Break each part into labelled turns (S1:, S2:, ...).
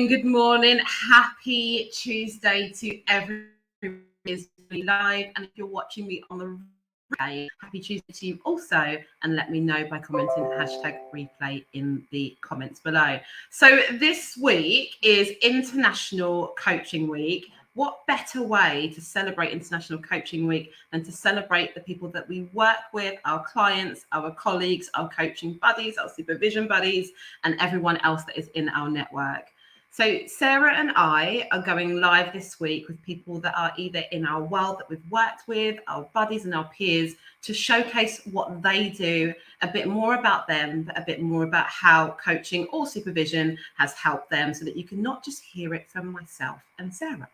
S1: Good morning. Happy Tuesday to everyone who is live. And if you're watching me on the replay, happy Tuesday to you also. And let me know by commenting #replay in the comments below. So this week is International Coaching Week. What better way to celebrate International Coaching Week than to celebrate the people that we work with, our clients, our colleagues, our coaching buddies, our supervision buddies, and everyone else that is in our network. So Sarah and I are going live this week with people that are either in our world that we've worked with, our buddies and our peers, to showcase what they do, a bit more about them, but a bit more about how coaching or supervision has helped them, so that you can not just hear it from myself and Sarah.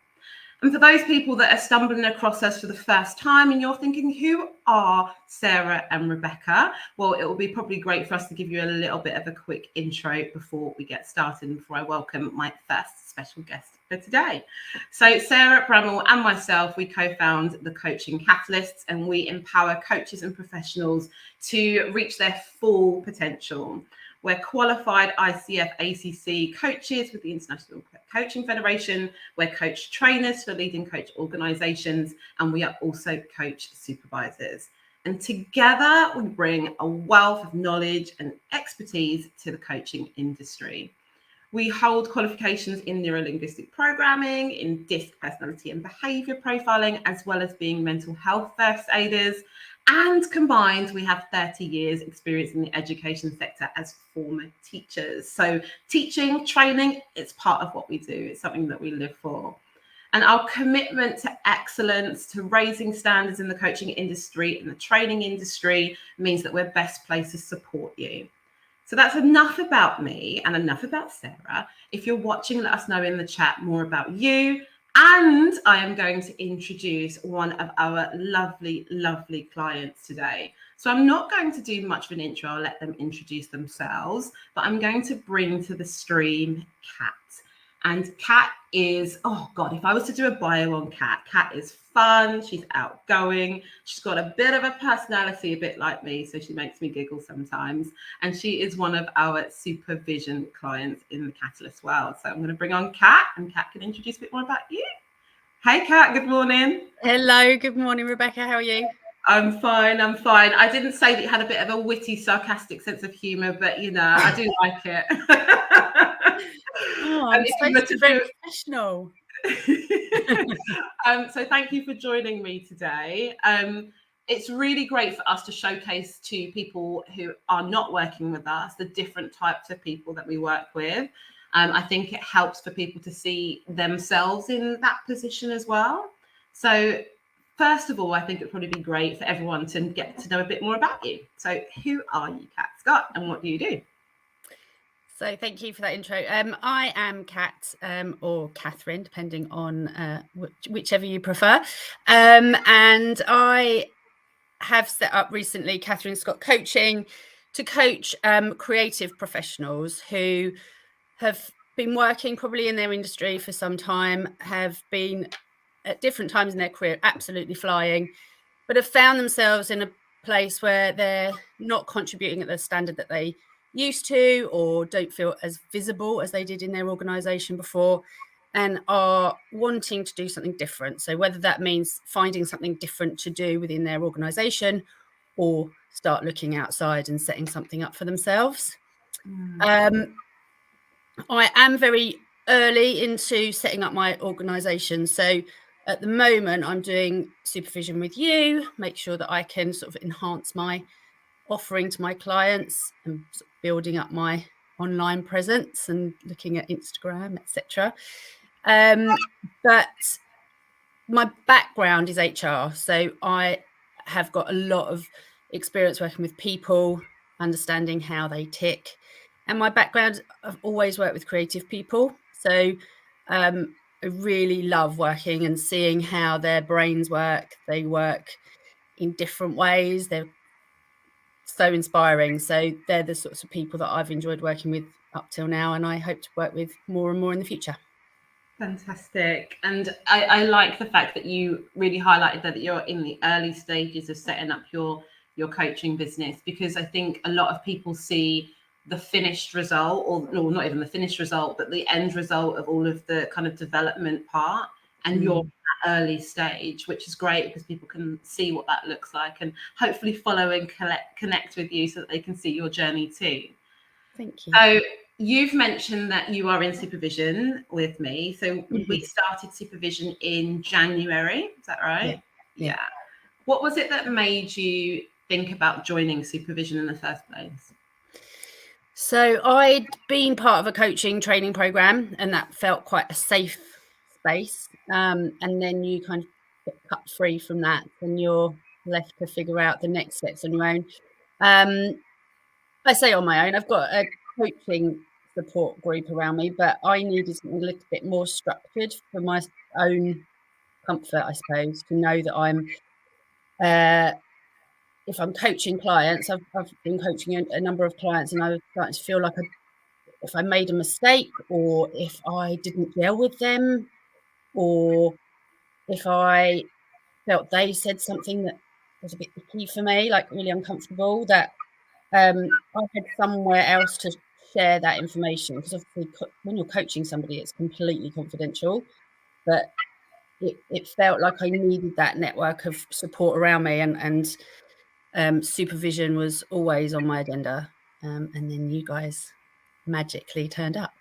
S1: And for those people that are stumbling across us for the first time and you're thinking, who are Sarah and Rebecca? Well, it will be probably great for us to give you a little bit of a quick intro before we get started, and before I welcome my first special guest for today. So Sarah Brummel and myself, we co-found the Coaching Catalysts, and we empower coaches and professionals to reach their full potential. We're qualified ICF ACC coaches with the International Coaching Federation. We're coach trainers for leading coach organizations, and we are also coach supervisors. And together we bring a wealth of knowledge and expertise to the coaching industry. We hold qualifications in neuro-linguistic programming, in DISC personality and behavior profiling, as well as being mental health first aiders. And combined, we have 30 years experience in the education sector as former teachers. So teaching, training, it's part of what we do. It's something that we live for. And our commitment to excellence, to raising standards in the coaching industry and the training industry, means that we're best placed to support you. So that's enough about me and enough about Sarah. If you're watching, let us know in the chat more about you. And I am going to introduce one of our lovely, lovely clients today. So I'm not going to do much of an intro. I'll let them introduce themselves, but I'm going to bring to the stream Kat. And Kat is, oh God, if I was to do a bio on Kat, Kat is fun. She's outgoing. She's got a bit of a personality, a bit like me. So she makes me giggle sometimes. And she is one of our supervision clients in the Catalyst world. So I'm going to bring on Kat, and Kat can introduce a bit more about you. Hey, Kat, good morning.
S2: Hello, good morning, Rebecca. How are you?
S1: I'm fine. I didn't say that you had a bit of a witty, sarcastic sense of humour, but, you know, I do like it.
S2: Oh, I'm supposed to be very professional.
S1: So thank you for joining me today. It's really great for us to showcase to people who are not working with us the different types of people that we work with. I think it helps for people to see themselves in that position as well. So first of all, I think it'd probably be great for everyone to get to know a bit more about you. So who are you, Kat Scott, and what do you do?
S2: So thank you for that intro. I am Kat, or Katherine, depending on whichever you prefer. And I have set up recently Katherine Scott Coaching to coach creative professionals who have been working probably in their industry for some time, have been at different times in their career absolutely flying, but have found themselves in a place where they're not contributing at the standard that they used to, or don't feel as visible as they did in their organization before, and are wanting to do something different. So whether that means finding something different to do within their organization, or start looking outside and setting something up for themselves. I am very early into setting up my organization. So At the moment, I'm doing supervision with you, make sure that I can sort of enhance my offering to my clients and sort of building up my online presence and looking at Instagram, etc. But my background is HR, so I have got a lot of experience working with people, understanding how they tick. And my background, I've always worked with creative people. So I really love working and seeing how their brains work. They work in different ways. They're so inspiring. So they're the sorts of people that I've enjoyed working with up till now, and I hope to work with more and more in the future.
S1: Fantastic. And I like the fact that you really highlighted that you're in the early stages of setting up your coaching business, because I think a lot of people see the finished result, or no, not even the finished result, but the end result of all of the kind of development part. And you're at that early stage, which is great because people can see what that looks like and hopefully follow and connect with you so that they can see your journey too.
S2: Thank you.
S1: So you've mentioned that you are in supervision with me. So we started supervision in January. Is that right? Yeah. What was it that made you think about joining supervision in the first place?
S2: So I'd been part of a coaching training program, and that felt quite a safe space. And then you kind of get cut free from that, and you're left to figure out the next steps on your own. I say on my own. I've got a coaching support group around me, but I needed something a little bit more structured for my own comfort, I suppose, to know that I'm if I'm coaching clients, I've been coaching a number of clients, and I was starting to feel like if I made a mistake, or if I didn't gel with them, or if I felt they said something that was a bit icky for me, like really uncomfortable, that I had somewhere else to share that information. Because obviously when you're coaching somebody, it's completely confidential, but it felt like I needed that network of support around me, and supervision was always on my agenda. And then you guys magically turned up.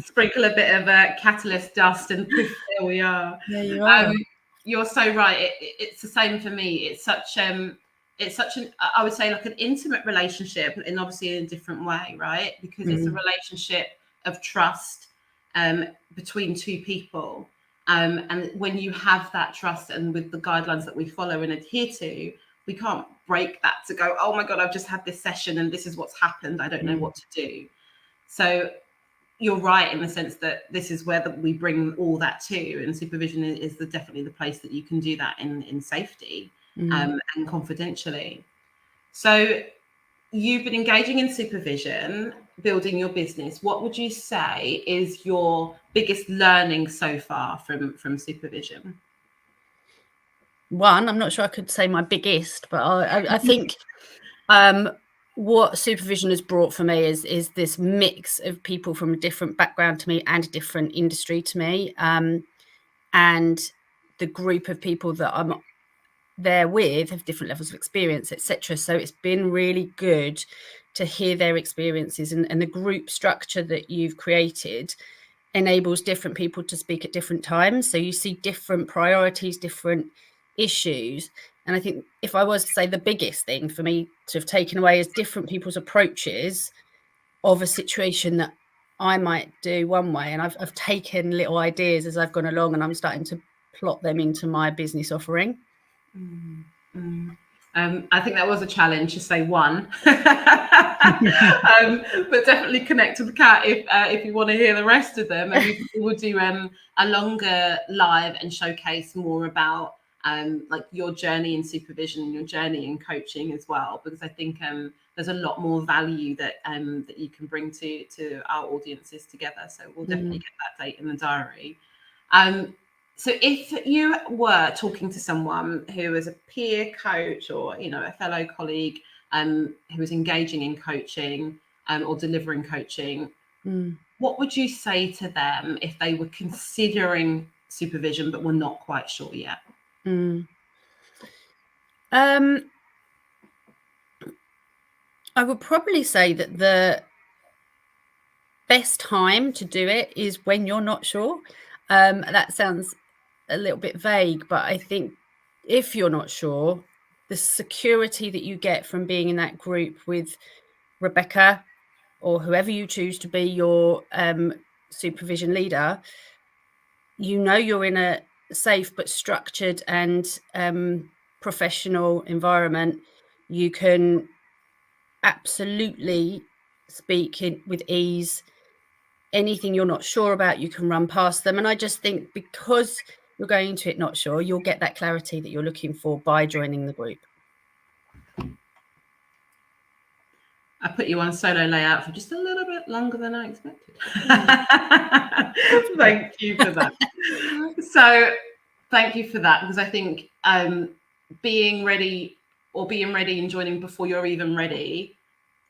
S1: Sprinkle a bit of catalyst dust and poof, there we are.
S2: There you are.
S1: You're so right. It's the same for me. It's such an, I would say, like an intimate relationship, and obviously in a different way, right? Because it's a relationship of trust between two people. And when you have that trust, and with the guidelines that we follow and adhere to, we can't break that to go, oh my God, I've just had this session and this is what's happened. I don't know what to do. So you're right in the sense that this is where we bring all that to, and supervision is definitely the place that you can do that in safety and confidentially. So you've been engaging in supervision, building your business. What would you say is your biggest learning so far from supervision?
S2: One, I'm not sure I could say my biggest, but I think what supervision has brought for me is this mix of people from a different background to me and a different industry to me, and the group of people that I'm there with have different levels of experience, etc. So it's been really good to hear their experiences, and the group structure that you've created enables different people to speak at different times. So you see different priorities, different issues. And I think if I was to say the biggest thing for me to have taken away is different people's approaches of a situation that I might do one way. And I've taken little ideas as I've gone along, and I'm starting to plot them into my business offering.
S1: I think that was a challenge to say one, but definitely connect with Kat if you want to hear the rest of them. And we will do a longer live and showcase more about like your journey in supervision and your journey in coaching as well, because I think there's a lot more value that that you can bring to our audiences together. So we'll definitely get that date in the diary. So if you were talking to someone who is a peer coach, or a fellow colleague who is engaging in coaching or delivering coaching, what would you say to them if they were considering supervision but were not quite sure yet?
S2: I would probably say that the best time to do it is when you're not sure. That sounds a little bit vague, but I think if you're not sure, the security that you get from being in that group with Rebecca or whoever you choose to be your supervision leader, you're in a safe but structured and professional environment. You can absolutely speak with ease. Anything you're not sure about, you can run past them. And I just think because you're going into it not sure, you'll get that clarity that you're looking for by joining the group.
S1: I put you on solo layout for just a little bit longer than I expected. Thank you for that. So thank you for that, because I think being ready and joining before you're even ready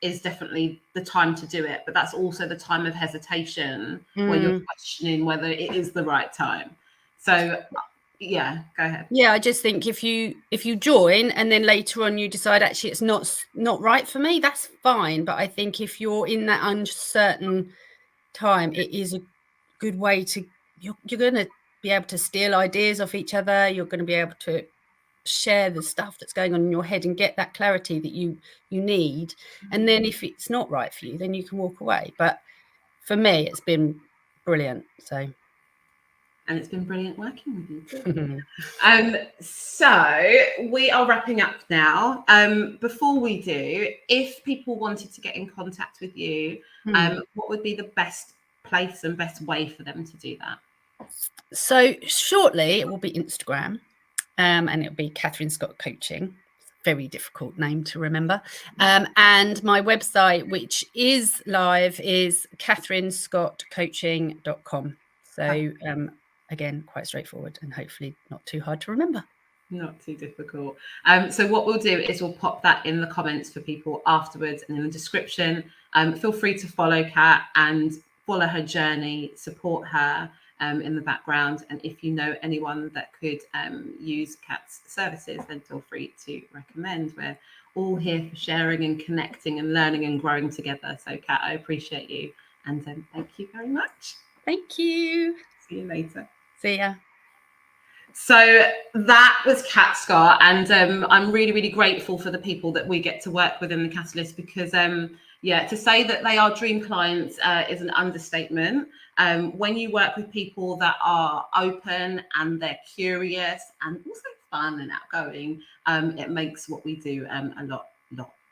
S1: is definitely the time to do it. But that's also the time of hesitation where you're questioning whether it is the right time. So yeah, go ahead.
S2: Yeah, I just think if you join and then later on you decide actually it's not right for me, that's fine. But I think if you're in that uncertain time, it is a good way to you're going to be able to steal ideas off each other. You're going to be able to share the stuff that's going on in your head and get that clarity that you need. And then if it's not right for you, then you can walk away. But for me, it's been brilliant.
S1: And it's been brilliant working with you too. So we are wrapping up now. Before we do, if people wanted to get in contact with you, what would be the best place and best way for them to do that?
S2: So shortly it will be Instagram, and it'll be Katherine Scott Coaching. Very difficult name to remember. And my website, which is live, is katherinescottcoaching.com. So again, quite straightforward and hopefully not too hard to remember.
S1: Not too difficult. So what we'll do is we'll pop that in the comments for people afterwards and in the description. Feel free to follow Kat and follow her journey, support her in the background. And if you know anyone that could use Kat's services, then feel free to recommend. We're all here for sharing and connecting and learning and growing together. So Kat, I appreciate you. And thank you very much.
S2: Thank you.
S1: See you later.
S2: See ya.
S1: So that was Kat Scott, and I'm really, really grateful for the people that we get to work with in the Catalyst, because to say that they are dream clients is an understatement. When you work with people that are open and they're curious and also fun and outgoing, it makes what we do a lot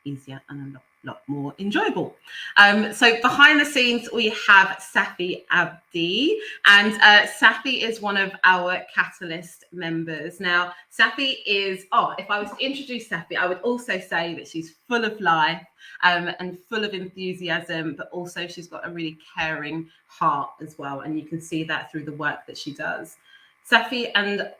S1: easier and a lot more enjoyable. So behind the scenes, we have Safi Abdi, and Safi is one of our Catalyst members. Now, Safi is, if I was to introduce Safi, I would also say that she's full of life and full of enthusiasm, but also she's got a really caring heart as well. And you can see that through the work that she does. Safi and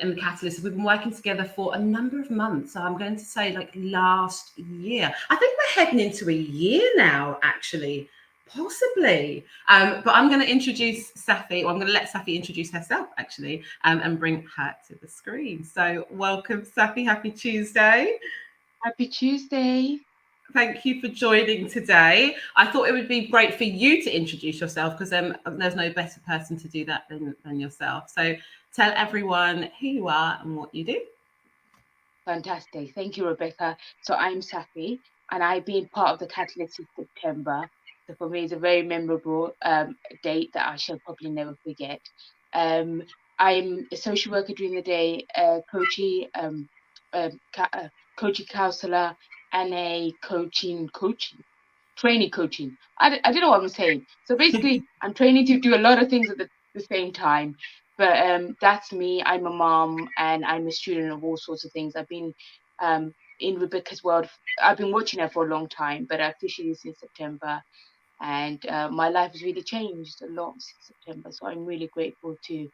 S1: in the Catalyst, we've been working together for a number of months. So I'm going to say like last year. I think we're heading into a year now, actually, possibly. But I'm going to introduce Safi, or I'm going to let Safi introduce herself, actually, and bring her to the screen. So welcome, Safi. Happy Tuesday.
S3: Happy Tuesday.
S1: Thank you for joining today. I thought it would be great for you to introduce yourself, because there's no better person to do that than yourself. So tell everyone who you are and what you do.
S3: Fantastic. Thank you, Rebecca. So I'm Safi, and I've been part of the Catalyst since September. So for me, it's a very memorable date that I shall probably never forget. I'm a social worker during the day, coaching counselor, and a trainee coaching. I don't know what I'm saying. So basically, I'm training to do a lot of things at the same time. But that's me. I'm a mom and I'm a student of all sorts of things. I've been in Rebecca's world. I've been watching her for a long time, but officially since September. And my life has really changed a lot since September. So I'm really grateful to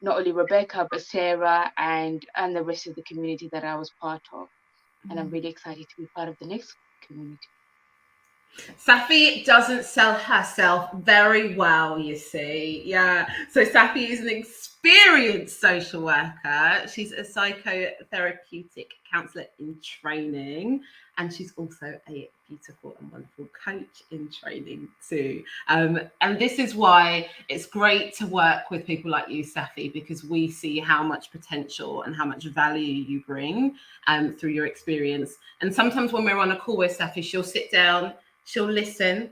S3: not only Rebecca, but Sarah and the rest of the community that I was part of. And I'm really excited to be part of the next community.
S1: Safi doesn't sell herself very well, you see. Yeah. So Safi is an experienced social worker. She's a psychotherapeutic counsellor in training, and she's also a beautiful and wonderful coach in training too. And this is why it's great to work with people like you, Safi, because we see how much potential and how much value you bring through your experience. And sometimes when we're on a call with Safi, she'll sit down, she'll listen,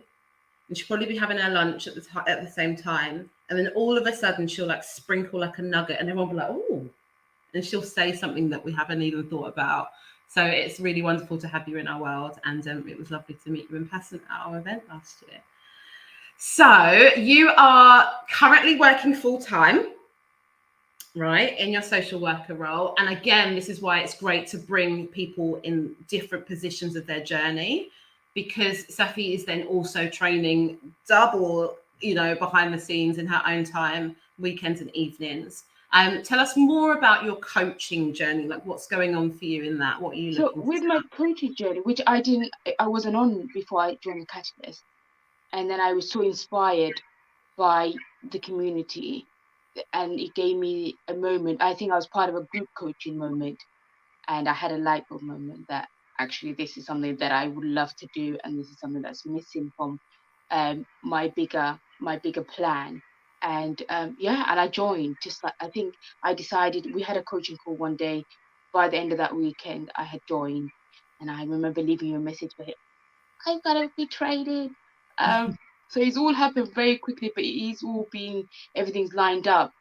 S1: and she'll probably be having her lunch at the same time, and then all of a sudden she'll like sprinkle like a nugget, and everyone will be like, "Oh," and she'll say something that we haven't even thought about. So it's really wonderful to have you in our world, and it was lovely to meet you in person at our event last year. So you are currently working full time, right, in your social worker role, and again, this is why it's great to bring people in different positions of their journey, because Safi is then also training double, behind the scenes in her own time, weekends and evenings. Tell us more about your coaching journey, like what's going on for you in that. What are you
S3: So
S1: looking
S3: with
S1: to
S3: my coaching journey, which I wasn't on before I joined the Catalyst, and then I was so inspired by the community, and it gave me a moment. I think I was part of a group coaching moment, and I had a light bulb moment that actually this is something that I would love to do, and this is something that's missing from my bigger plan. And and I joined. Just like, I think I decided, we had a coaching call one day. By the end of that weekend, I had joined, and I remember leaving you a message, but I've got to be traded. So it's all happened very quickly, but it's all everything's lined up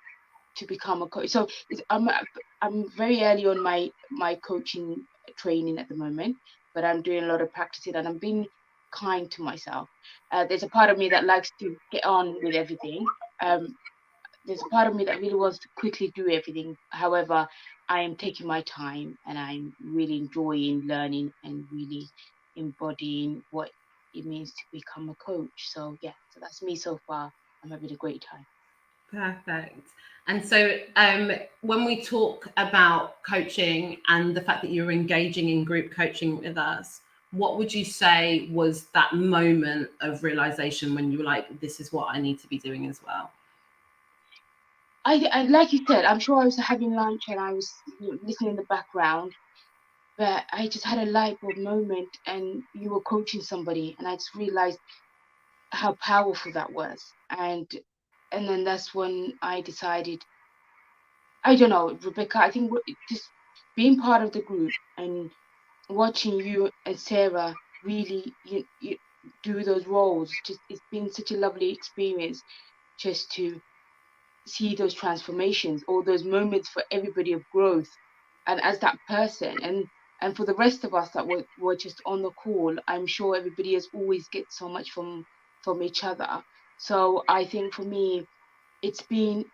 S3: to become a coach. So I'm very early on my coaching training at the moment, but I'm doing a lot of practicing, and I'm being kind to myself. There's a part of me that likes to get on with everything. There's a part of me that really wants to quickly do everything. However, I am taking my time, and I'm really enjoying learning and really embodying what it means to become a coach. So so that's me so far. I'm having a great time.
S1: Perfect. And so when we talk about coaching and the fact that you're engaging in group coaching with us, what would you say was that moment of realization when you were like, this is what I need to be doing as well?
S3: I like you said, I'm sure I was having lunch and I was listening in the background, but I just had a light bulb moment, and you were coaching somebody, and I just realized how powerful that was. And then that's when I decided, I don't know, Rebecca, I think just being part of the group and watching you and Sarah really you do those roles, just it's been such a lovely experience just to see those transformations, all those moments for everybody of growth, and as that person, and for the rest of us that were just on the call, I'm sure everybody has always get so much from each other. So I think for me, it's been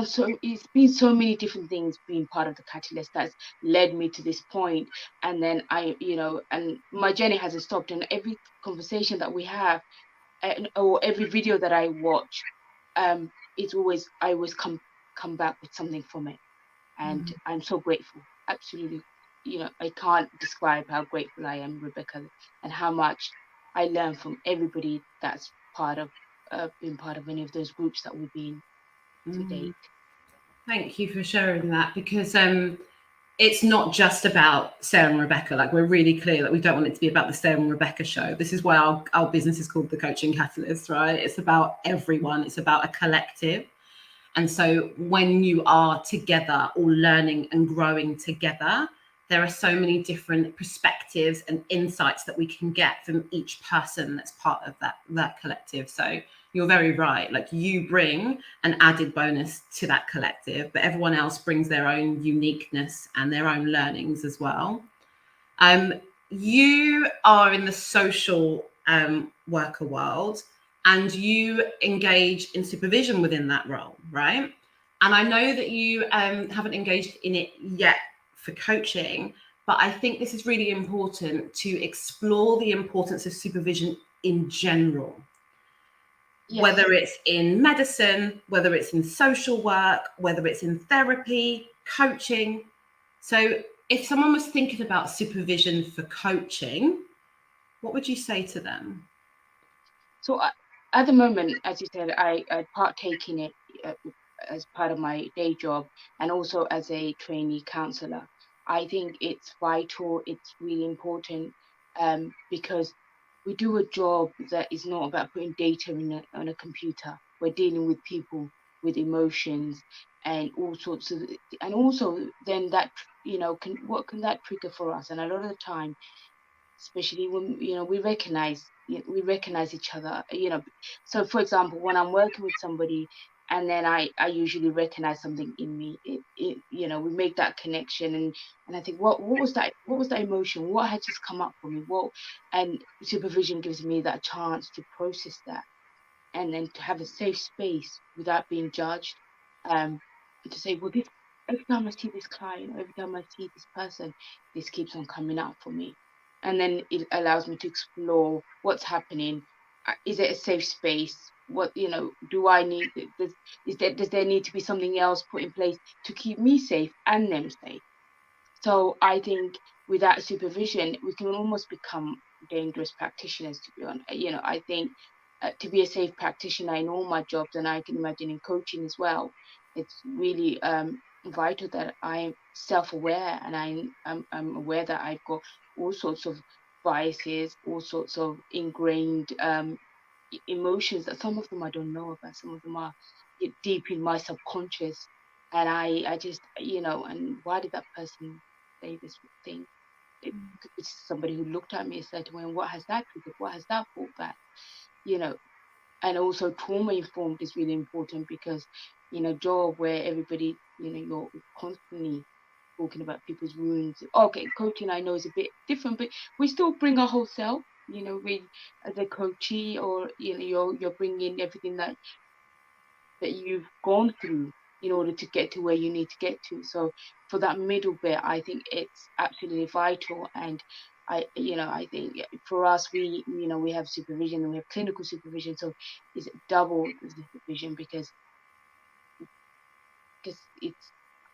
S3: so many different things being part of the Catalyst that's led me to this point. And then and my journey hasn't stopped, and every conversation that we have, or every video that I watch, it's always, I always come back with something from it. And I'm so grateful, absolutely. I can't describe how grateful I am, Rebecca, and how much I learn from everybody that's been part of any of those groups that we've been to date.
S1: Thank you for sharing that, because it's not just about Sarah and Rebecca. Like, we're really clear that we don't want it to be about the Sarah and Rebecca show. This is why our business is called the Coaching Catalyst, right? It's about everyone. It's about a collective. And so when you are together, all learning and growing together, there are so many different perspectives and insights that we can get from each person that's part of that collective. So you're very right. Like, you bring an added bonus to that collective, but everyone else brings their own uniqueness and their own learnings as well. You are in the social worker world, and you engage in supervision within that role, right? And I know that you haven't engaged in it yet for coaching, but I think this is really important to explore the importance of supervision in general. Yes. Whether it's in medicine, whether it's in social work, whether it's in therapy, coaching. So if someone was thinking about supervision for coaching, what would you say to them?
S3: So at the moment, as you said, I partake in it as part of my day job and also as a trainee counsellor. I think it's vital, it's really important, because we do a job that is not about putting data on a computer. We're dealing with people with emotions and all sorts of, and also then that, what can that trigger for us? And a lot of the time, especially when we recognize each other. So for example, when I'm working with somebody and then I usually recognize something in me, we make that connection, and I think, what was that emotion, what had just come up for me, and supervision gives me that chance to process that, and then to have a safe space without being judged, to say, well, this, every time I see this client, every time I see this person, this keeps on coming up for me. And then it allows me to explore what's happening. Is it a safe space? What, do I need, does there need to be something else put in place to keep me safe and them safe? So I think without supervision, we can almost become dangerous practitioners, to be honest. I think to be a safe practitioner in all my jobs, and I can imagine in coaching as well, it's really vital that I'm self-aware, and I'm aware that I've got all sorts of biases, all sorts of ingrained emotions that some of them I don't know about, some of them are deep in my subconscious, and I just, and why did that person say this thing? It's somebody who looked at me a certain way, and what has that triggered? What has that brought back? And also trauma informed is really important, because in a job where everybody, you're constantly talking about people's wounds. Okay, coaching I know is a bit different, but we still bring our whole self. We, as a coachee, or you're bringing everything that you've gone through in order to get to where you need to get to. So for that middle bit, I think it's absolutely vital. And I think for us, we have supervision and we have clinical supervision, so it's double the supervision, because it's,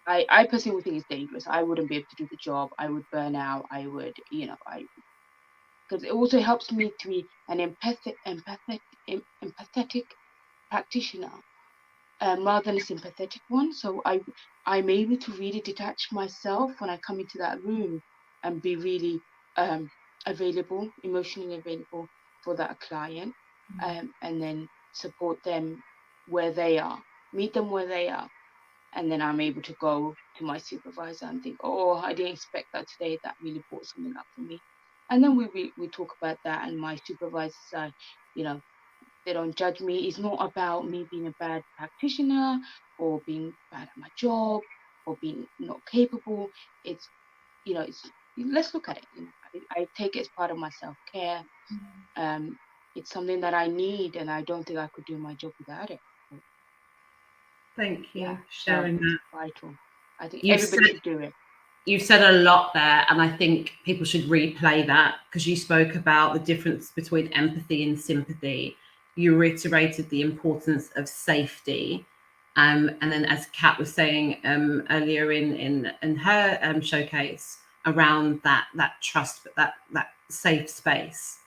S3: I personally would think it's dangerous. I wouldn't be able to do the job. I would burn out. I would, because it also helps me to be an empathetic practitioner, rather than a sympathetic one. So I'm able to really detach myself when I come into that room and be really available, emotionally available for that client, and then support them where they are, meet them where they are. And then I'm able to go to my supervisor and think, oh, I didn't expect that today. That really brought something up for me. And then we talk about that, and my supervisors are, they don't judge me. It's not about me being a bad practitioner or being bad at my job or being not capable. It's, let's look at it. I take it as part of my self-care. It's something that I need, and I don't think I could do my job without it.
S1: Thank you for sharing that.
S3: Vital. I think everybody should do it.
S1: You've said a lot there, and I think people should replay that, because you spoke about the difference between empathy and sympathy. You reiterated the importance of safety, and then, as Kat was saying earlier in her showcase, around that trust, but that safe space.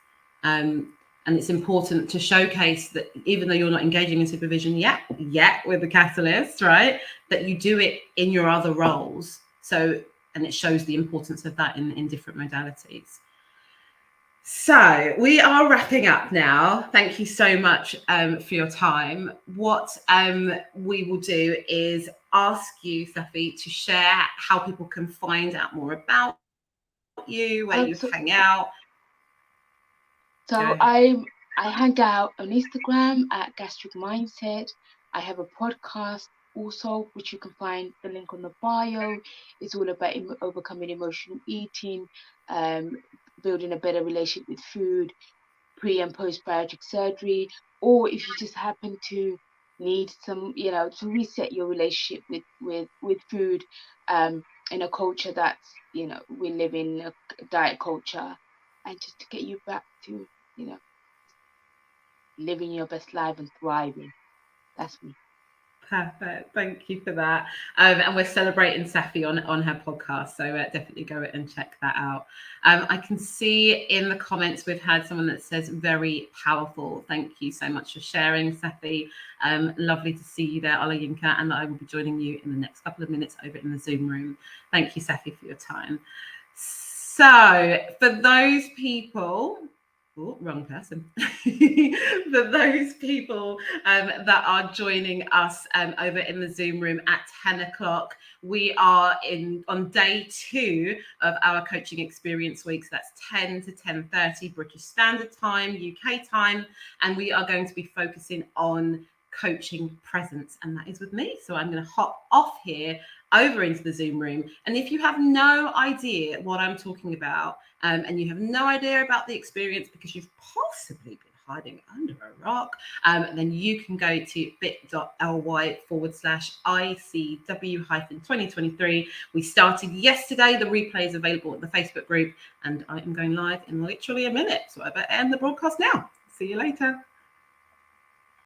S1: And it's important to showcase that even though you're not engaging in supervision yet with the catalyst, right, that you do it in your other roles. So, and it shows the importance of that in different modalities. So we are wrapping up now. Thank you so much for your time. What we will do is ask you, Safi, to share how people can find out more about you, where you hang out.
S3: So I hang out on Instagram at Gastric Mindset. I have a podcast also, which you can find the link on the bio. It's all about overcoming emotional eating, building a better relationship with food, pre and post bariatric surgery, or if you just happen to need some, to reset your relationship with food, in a culture that's, we live in a diet culture, and just to get you back to, living your best life and thriving. That's me.
S1: Perfect. Thank you for that. And we're celebrating Safi on her podcast, so definitely go and check that out. I can see in the comments we've had someone that says very powerful. Thank you so much for sharing, Safi. Lovely to see you there, Olayinka, and I will be joining you in the next couple of minutes over in the Zoom room. Thank you, Safi, for your time. So for those people, oh, wrong person. For those people that are joining us over in the Zoom room at 10 o'clock, we are on day 2 of our coaching experience weeks. That's 10 to 10:30 British Standard Time, UK time, and we are going to be focusing on coaching presence, and that is with me. So I'm going to hop off here over into the Zoom room, and if you have no idea what I'm talking about, and you have no idea about the experience because you've possibly been hiding under a rock, then you can go to bit.ly/ICW-2023. We started yesterday. The replay is available at the Facebook group, and I am going live in literally a minute. So I better end the broadcast now. See you later.